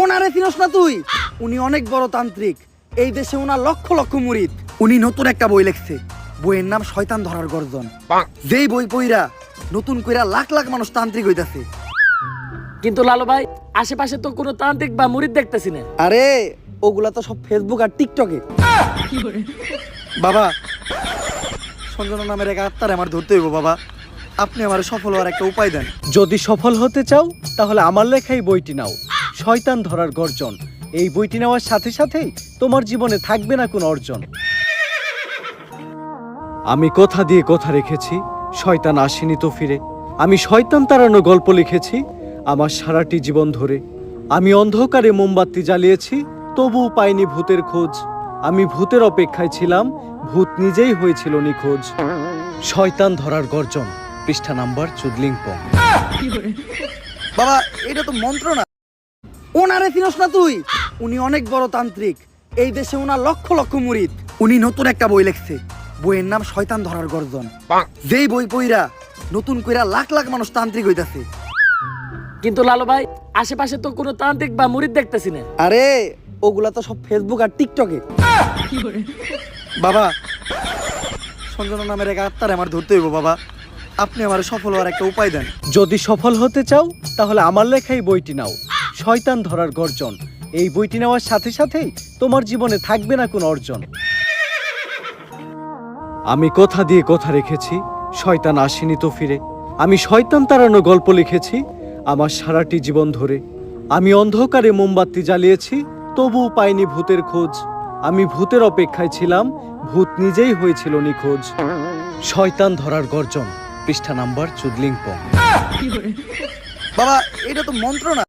ওনারে চিনস না তুই? উনি অনেক বড় তান্ত্রিক। এই দেশে ওনার লক্ষ লক্ষ মুরিদ। উনি নতুন একটা বই লিখছে, বইয়ের নাম শয়তান ধরার গর্জন। যেই বই পইরা নতুন কইরা লাখ লাখ মানুষ তান্ত্রিক হইতাছে। কিন্তু লালু ভাই, আশেপাশে তো কোনো তান্ত্রিক বা মুরিদ দেখতেছি না। আরে ওগুলা তো সব ফেসবুক আর টিকটকে। বাবা, সঞ্জনা নামের এক আত্মারে আমার ধরতে হইব বাবা। আপনি আমার সফল হওয়ার একটা উপায় দেন। যদি সফল হতে চাও তাহলে আমার লেখাই বইটি নাও, শয়তান ধরার গর্জন। এই বইটি নেওয়ার সাথে সাথেই তোমার জীবনে থাকবে না কোনো অর্জন। আমি কথা দিয়ে কথা রেখেছি, শয়তান আসেনি তো ফিরে। আমি শয়তান তাড়ানো গল্প লিখেছি আমার সারাটি জীবন ধরে। আমি অন্ধকারে মোমবাতি জ্বালিয়েছি, তবুও পাইনি ভূতের খোঁজ। আমি ভূতের অপেক্ষায় ছিলাম, ভূত নিজেই হয়েছিল নিখোঁজ। শয়তান ধরার গর্জন, পৃষ্ঠা নাম্বার চুদলিংপং। বাবা, এটা তো মন্ত্র না। ওনারে চিনস না তুই? উনি অনেক বড় তান্ত্রিক। এই দেশে ওনার লক্ষ লক্ষ মুরিদ। উনি নতুন একটা বই লিখছে, বইয়ের নাম শয়তান ধরার গর্জন। যেই বই পইরা নতুন কইরা লাখ লাখ মানুষ তান্ত্রিক হইতাছে। কিন্তু লালু ভাই, আশেপাশে তো কোনো তান্ত্রিক বা মুরিদ দেখতেছি না। আরে ওগুলা তো সব ফেসবুক আর টিকটকে। বাবা, সঞ্জনা নামের এক আত্মারে আমার ধরতে হইব বাবা। আপনি আমার সফল হওয়ার একটা উপায় দেন। যদি সফল হতে চাও তাহলে আমার লেখাই বইটি নাও, শয়তান ধরার গর্জন। এই বইটি নেওয়ার সাথে সাথেই তোমার জীবনে থাকবে না কোনো অর্জন। আমি কথা দিয়ে কথা রেখেছি, শয়তান আসেনি তো ফিরে। আমি শয়তান তাড়ানো গল্প লিখেছি আমার সারাটি জীবন ধরে। আমি অন্ধকারে মোমবাতি জ্বালিয়েছি, তবুও পাইনি ভূতের খোঁজ। আমি ভূতের অপেক্ষায় ছিলাম, ভূত নিজেই হয়েছিল নিখোঁজ। শয়তান ধরার গর্জন, পৃষ্ঠা নাম্বার চুদলিংপং। বাবা, এটা তো মন্ত্র না।